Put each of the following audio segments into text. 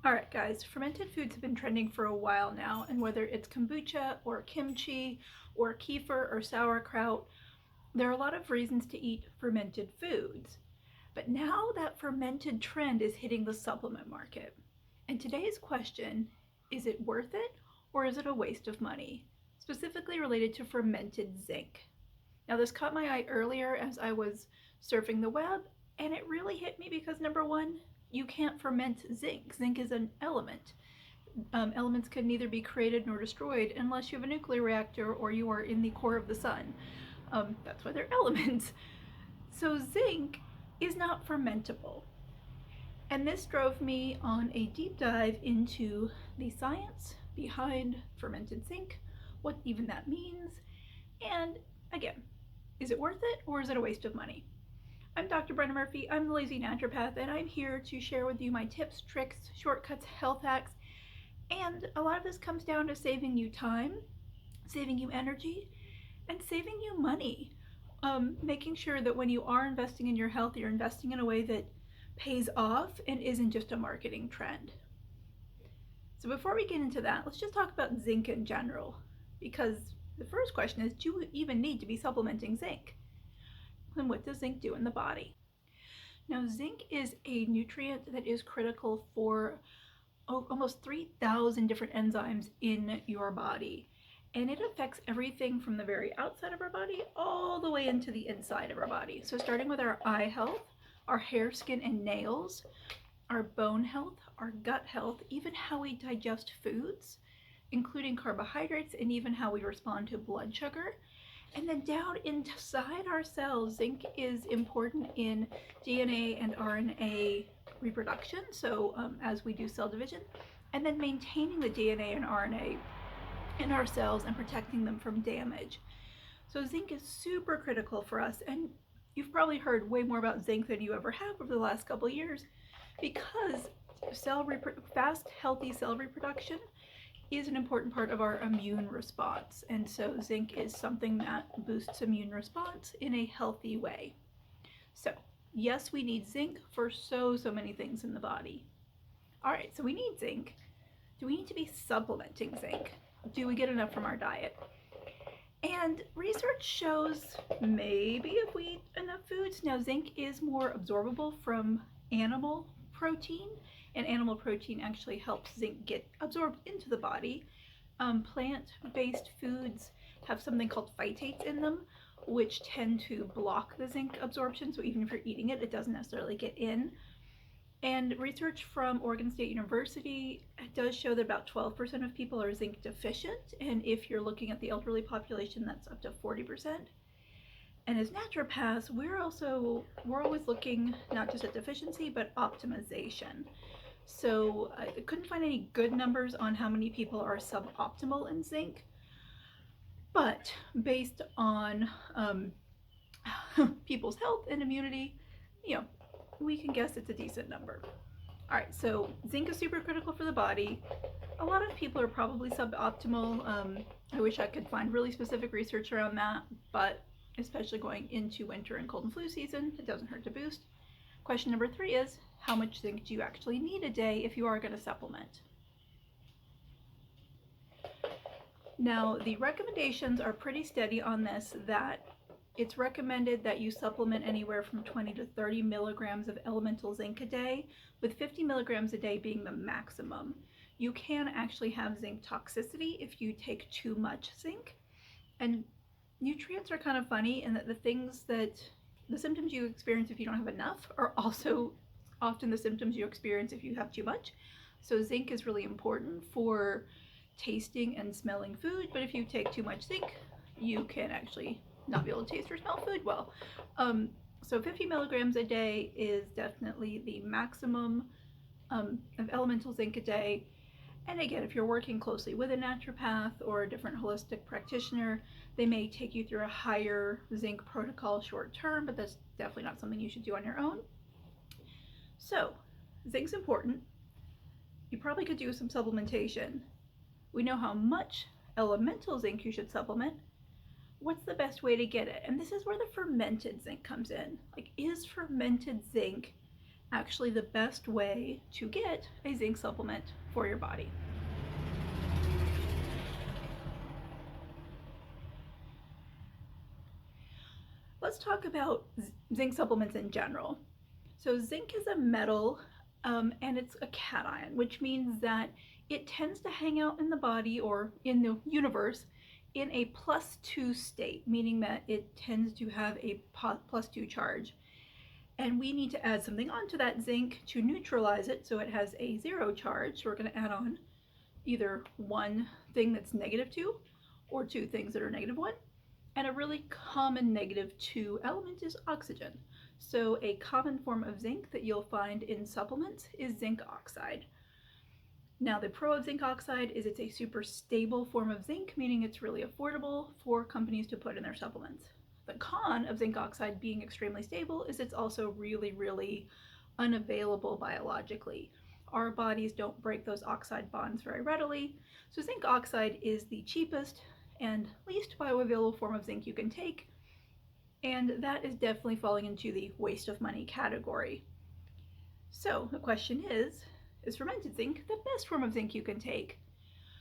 Alright guys, fermented foods have been trending for a while now, and whether it's kombucha or kimchi or kefir or sauerkraut, there are a lot of reasons to eat fermented foods. But now that fermented trend is hitting the supplement market. And today's question, is it worth it or is it a waste of money? Specifically related to fermented zinc. Now this caught my eye earlier as I was surfing the web, and it really hit me because number one, you can't ferment zinc. Zinc is an element. Elements can neither be created nor destroyed unless you have a nuclear reactor or you are in the core of the sun. That's why they're elements. So zinc is not fermentable. And this drove me on a deep dive into the science behind fermented zinc, what even that means, and again, is it worth it or is it a waste of money? I'm Dr. Brenna Murphy. I'm the Lazy Naturopath, and I'm here to share with you my tips, tricks, shortcuts, health hacks, and a lot of this comes down to saving you time, saving you energy, and saving you money. Making sure that when you are investing in your health, you're investing in a way that pays off and isn't just a marketing trend. So before we get into that, let's just talk about zinc in general, because the first question is, do you even need to be supplementing zinc? And what does zinc do in the body? Now, zinc is a nutrient that is critical for almost 3,000 different enzymes in your body. And it affects everything from the very outside of our body all the way into the inside of our body. So starting with our eye health, our hair, skin, and nails, our bone health, our gut health, even how we digest foods, including carbohydrates, and even how we respond to blood sugar. And then down inside our cells, zinc is important in DNA and RNA reproduction, so as we do cell division, and then maintaining the DNA and RNA in our cells and protecting them from damage. So zinc is super critical for us, and you've probably heard way more about zinc than you ever have over the last couple of years, because fast, healthy cell reproduction is an important part of our immune response, and so zinc is something that boosts immune response in a healthy way. So yes, we need zinc for so many things in the body. All right, so we need zinc. Do we need to be supplementing zinc? Do we get enough from our diet? And research shows maybe if we eat enough foods. Now, zinc is more absorbable from animal protein, and animal protein actually helps zinc get absorbed into the body. Plant-based foods have something called phytates in them, which tend to block the zinc absorption, so even if you're eating it, it doesn't necessarily get in. And research from Oregon State University does show that about 12% of people are zinc deficient, and if you're looking at the elderly population, that's up to 40%. And as naturopaths, we're always looking not just at deficiency, but optimization. So I couldn't find any good numbers on how many people are suboptimal in zinc, but based on people's health and immunity, we can guess it's a decent number. All right, so zinc is super critical for the body. A lot of people are probably suboptimal. I wish I could find really specific research around that, but especially going into winter and cold and flu season, it doesn't hurt to boost. Question number 3 is, how much zinc do you actually need a day if you are going to supplement? Now, the recommendations are pretty steady on this, that it's recommended that you supplement anywhere from 20 to 30 milligrams of elemental zinc a day, with 50 milligrams a day being the maximum. You can actually have zinc toxicity if you take too much zinc. And nutrients are kind of funny in that the symptoms you experience if you don't have enough are also often the symptoms you experience if you have too much. So zinc is really important for tasting and smelling food, but if you take too much zinc, you can actually not be able to taste or smell food well. So 50 milligrams a day is definitely the maximum of elemental zinc a day. And again, if you're working closely with a naturopath or a different holistic practitioner, they may take you through a higher zinc protocol short term, but that's definitely not something you should do on your own. So, zinc's important. You probably could do some supplementation. We know how much elemental zinc you should supplement. What's the best way to get it? And this is where the fermented zinc comes in. Like, is fermented zinc actually the best way to get a zinc supplement for your body. Let's talk about zinc supplements in general. So zinc is a metal, and it's a cation, which means that it tends to hang out in the body or in the universe in a +2 state, meaning that it tends to have a +2 charge. And we need to add something onto that zinc to neutralize it so it has a 0 charge. So we're going to add on either one thing that's -2 or two things that are -1. And a really common -2 element is oxygen. So a common form of zinc that you'll find in supplements is zinc oxide. Now the pro of zinc oxide is it's a super stable form of zinc, meaning it's really affordable for companies to put in their supplements. The con of zinc oxide being extremely stable is it's also really, really unavailable biologically. Our bodies don't break those oxide bonds very readily, so zinc oxide is the cheapest and least bioavailable form of zinc you can take, and that is definitely falling into the waste of money category. So the question is fermented zinc the best form of zinc you can take?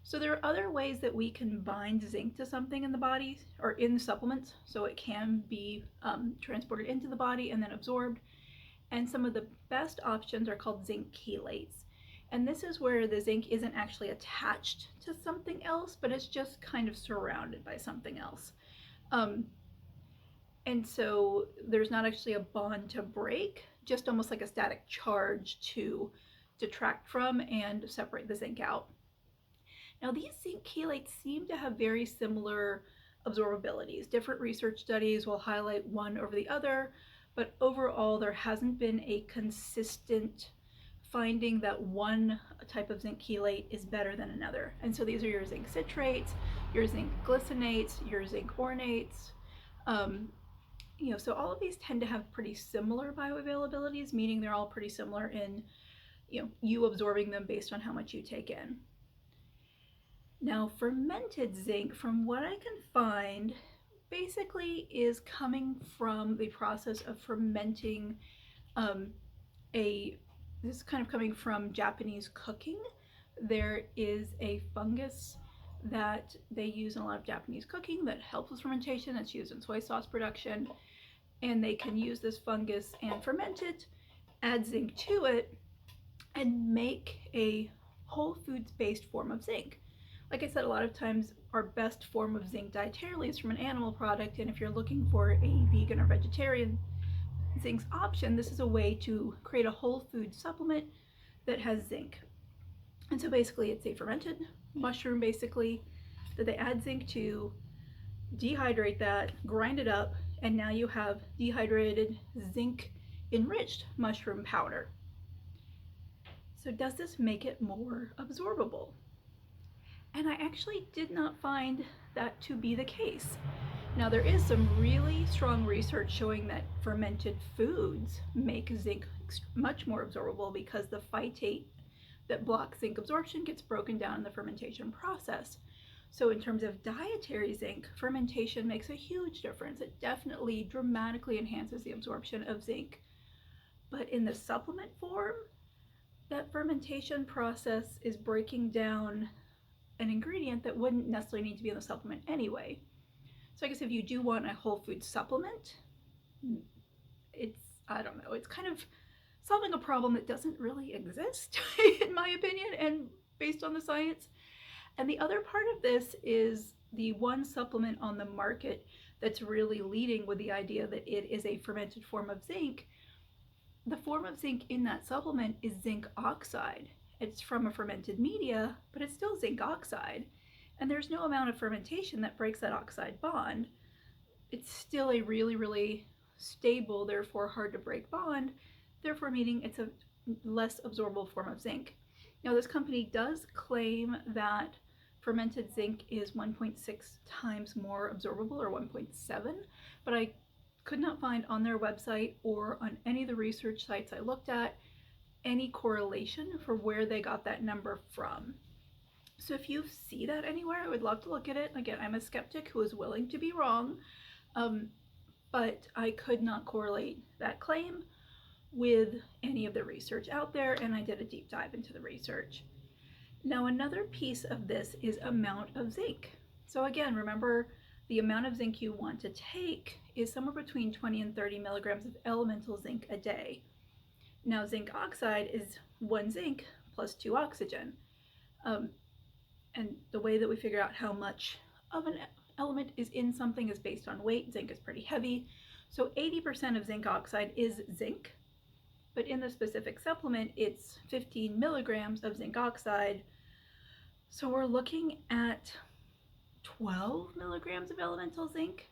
So there are other ways that we can bind zinc to something in the body or in supplements so it can be transported into the body and then absorbed. And some of the best options are called zinc chelates. And this is where the zinc isn't actually attached to something else, but it's just kind of surrounded by something else. And so there's not actually a bond to break, just almost like a static charge to detract from and separate the zinc out. Now these zinc chelates seem to have very similar absorbabilities. Different research studies will highlight one over the other, but overall there hasn't been a consistent finding that one type of zinc chelate is better than another. And so these are your zinc citrates, your zinc glycinates, your zinc ornates. So all of these tend to have pretty similar bioavailabilities, meaning they're all pretty similar in you absorbing them based on how much you take in. Now, fermented zinc, from what I can find, basically is coming from the process of fermenting this is kind of coming from Japanese cooking. There is a fungus that they use in a lot of Japanese cooking that helps with fermentation. It's used in soy sauce production, and they can use this fungus and ferment it, add zinc to it, and make a whole foods based form of zinc. Like I said, a lot of times our best form of zinc dietarily is from an animal product, and if you're looking for a vegan or vegetarian zinc option, this is a way to create a whole food supplement that has zinc. And so basically it's a fermented mushroom basically that they add zinc to, dehydrate that, grind it up, and now you have dehydrated zinc enriched mushroom powder. So does this make it more absorbable? And I actually did not find that to be the case. Now there is some really strong research showing that fermented foods make zinc much more absorbable because the phytate that blocks zinc absorption gets broken down in the fermentation process. So in terms of dietary zinc, fermentation makes a huge difference. It definitely dramatically enhances the absorption of zinc. But in the supplement form, that fermentation process is breaking down an ingredient that wouldn't necessarily need to be in the supplement anyway. So I guess if you do want a whole food supplement, I don't know, it's kind of solving a problem that doesn't really exist, in my opinion, and based on the science. And the other part of this is the one supplement on the market that's really leading with the idea that it is a fermented form of zinc. The form of zinc in that supplement is zinc oxide. It's from a fermented media, but it's still zinc oxide. And there's no amount of fermentation that breaks that oxide bond. It's still a really, really stable, therefore hard to break bond, therefore meaning it's a less absorbable form of zinc. Now this company does claim that fermented zinc is 1.6 times more absorbable, or 1.7, but I could not find on their website or on any of the research sites I looked at any correlation for where they got that number from. So if you see that anywhere, I would love to look at it. Again, I'm a skeptic who is willing to be wrong, but I could not correlate that claim with any of the research out there, and I did a deep dive into the research. Now, another piece of this is amount of zinc. So again, remember the amount of zinc you want to take is somewhere between 20 and 30 milligrams of elemental zinc a day. Now, zinc oxide is 1 zinc plus 2 oxygen. And the way that we figure out how much of an element is in something is based on weight. Zinc is pretty heavy. So 80% of zinc oxide is zinc, but in the specific supplement, it's 15 milligrams of zinc oxide. So we're looking at 12 milligrams of elemental zinc,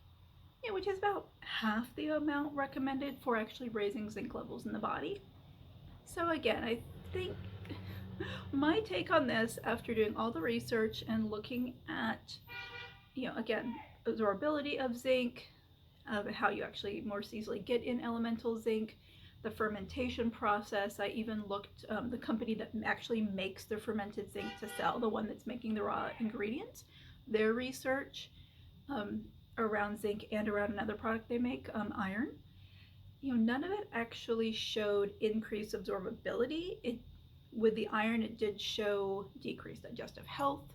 which is about half the amount recommended for actually raising zinc levels in the body. So again, I think my take on this, after doing all the research and looking at, again, absorbability of zinc, how you actually more easily get in elemental zinc, the fermentation process. I even looked the company that actually makes the fermented zinc to sell, the one that's making the raw ingredients, their research around zinc and around another product they make, iron. None of it actually showed increased absorbability. With the iron, it did show decreased digestive health,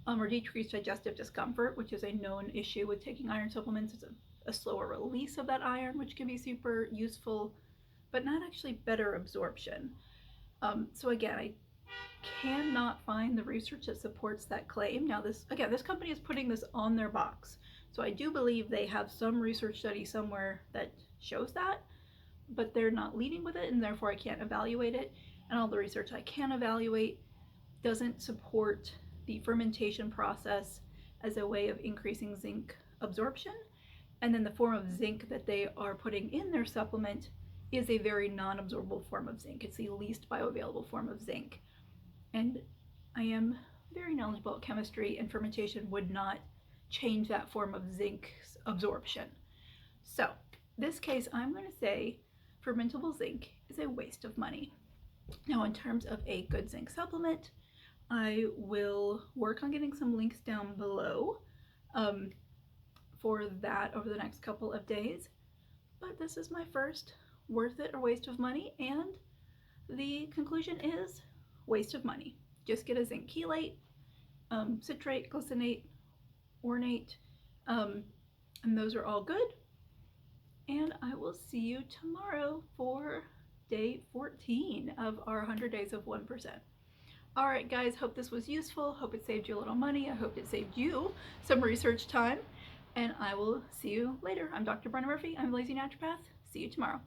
or decreased digestive discomfort, which is a known issue with taking iron supplements. It's a slower release of that iron, which can be super useful, but not actually better absorption. So again, I cannot find the research that supports that claim. Now, this company is putting this on their box, so I do believe they have some research study somewhere that shows that, but they're not leading with it, and therefore I can't evaluate it. And all the research I can evaluate doesn't support the fermentation process as a way of increasing zinc absorption. And then the form of zinc that they are putting in their supplement is a very non-absorbable form of zinc. It's the least bioavailable form of zinc. And I am very knowledgeable at chemistry, and fermentation would not change that form of zinc's absorption. So, this case, I'm going to say fermentable zinc is a waste of money. Now, in terms of a good zinc supplement, I will work on getting some links down below for that over the next couple of days. But this is my first worth it or waste of money, and the conclusion is waste of money. Just get a zinc chelate, citrate, glycinate, ornate, and those are all good. And I will see you tomorrow for day 14 of our 100 days of 1%. All right, guys, hope this was useful. Hope it saved you a little money. I hope it saved you some research time. And I will see you later. I'm Dr. Brenna Murphy. I'm Lazy Naturopath. See you tomorrow.